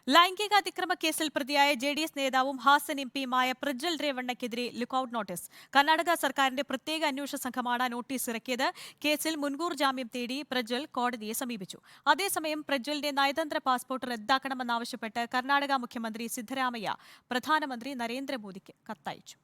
ലൈംഗിക അതിക്രമ കേസിൽ പ്രതിയായ ജെഡിഎസ് നേതാവും ഹാസൻ എംപിയുമായ പ്രജ്വൽ രേവണ്ണയ്ക്കെതിരെ ലുക്കൌട്ട് നോട്ടീസ്. കർണാടക സർക്കാരിന്റെ പ്രത്യേക അന്വേഷണ സംഘമാണ് നോട്ടീസ് ഇറക്കിയത്. കേസിൽ മുൻകൂർ ജാമ്യം തേടി പ്രജ്വൽ കോടതിയെ സമീപിച്ചു. അതേസമയം പ്രജ്വലിന്റെ നയതന്ത്ര പാസ്പോർട്ട് റദ്ദാക്കണമെന്നാവശ്യപ്പെട്ട് കർണാടക മുഖ്യമന്ത്രി സിദ്ധരാമയ്യ പ്രധാനമന്ത്രി നരേന്ദ്രമോദിക്ക് കത്തയച്ചു.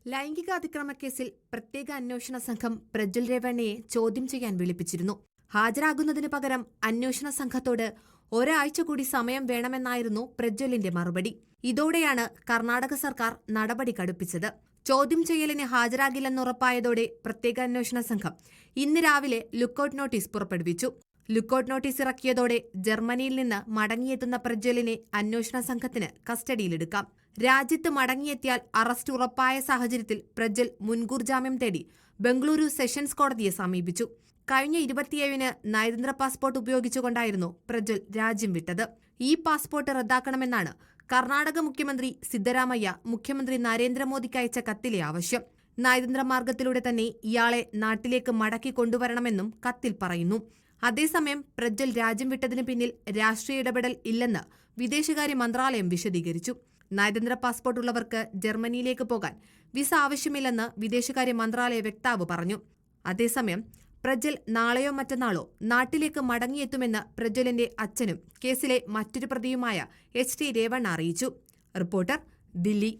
ലൈംഗിക അതിക്രമക്കേസിൽ പ്രത്യേക അന്വേഷണ സംഘം പ്രജ്വൽ രേവണ്ണയെ ചോദ്യം ചെയ്യാൻ വിളിപ്പിച്ചിരുന്നു. ഹാജരാകുന്നതിനു പകരം അന്വേഷണ സംഘത്തോട് ഒരാഴ്ച കൂടി സമയം വേണമെന്നായിരുന്നു പ്രജ്വലിന്റെ മറുപടി. ഇതോടെയാണ് കർണാടക സർക്കാർ നടപടി കടുപ്പിച്ചത്. ചോദ്യം ചെയ്യലിന് ഹാജരാകില്ലെന്നുറപ്പായതോടെ പ്രത്യേക അന്വേഷണ സംഘം ഇന്ന് രാവിലെ ലുക്കൌട്ട് നോട്ടീസ് പുറപ്പെടുവിച്ചു. ലുക്കൌട്ട് നോട്ടീസ് ഇറക്കിയതോടെ ജർമ്മനിയിൽ നിന്ന് മടങ്ങിയെത്തുന്ന പ്രജ്വലിനെ അന്വേഷണ സംഘത്തിന് കസ്റ്റഡിയിലെടുക്കാം. രാജ്യത്ത് മടങ്ങിയെത്തിയാൽ അറസ്റ്റ് ഉറപ്പായ സാഹചര്യത്തിൽ പ്രജ്വൽ മുൻകൂർ ജാമ്യം തേടി ബംഗളൂരു സെഷൻസ് കോടതിയെ സമീപിച്ചു. കഴിഞ്ഞ 27-ന് നയതന്ത്ര പാസ്പോർട്ട് ഉപയോഗിച്ചുകൊണ്ടായിരുന്നു പ്രജ്വൽ രാജ്യം വിട്ടത്. ഈ പാസ്പോർട്ട് റദ്ദാക്കണമെന്നാണ് കർണാടക മുഖ്യമന്ത്രി സിദ്ധരാമയ്യ മുഖ്യമന്ത്രി നരേന്ദ്രമോദിക്ക് അയച്ച കത്തിലെ ആവശ്യം. നയതന്ത്ര മാർഗത്തിലൂടെ തന്നെ ഇയാളെ നാട്ടിലേക്ക് മടക്കി കൊണ്ടുവരണമെന്നും കത്തിൽ പറയുന്നു. അതേസമയം പ്രജ്വൽ രാജ്യം വിട്ടതിന് പിന്നിൽ രാഷ്ട്രീയ ഇടപെടൽ ഇല്ലെന്ന് വിദേശകാര്യ മന്ത്രാലയം വിശദീകരിച്ചു. നയതന്ത്ര പാസ്പോർട്ടുള്ളവർക്ക് ജർമ്മനിയിലേക്ക് പോകാൻ വിസ ആവശ്യമില്ലെന്ന് വിദേശകാര്യ മന്ത്രാലയ വക്താവ് പറഞ്ഞു. അതേസമയം പ്രജ്വൽ നാളെയോ മറ്റന്നാളോ നാട്ടിലേക്ക് മടങ്ങിയെത്തുമെന്ന് പ്രജ്വലിന്റെ അച്ഛനും കേസിലെ മറ്റൊരു പ്രതിയുമായ HT രേവണ്ണ അറിയിച്ചു. റിപ്പോർട്ടർ, ദില്ലി.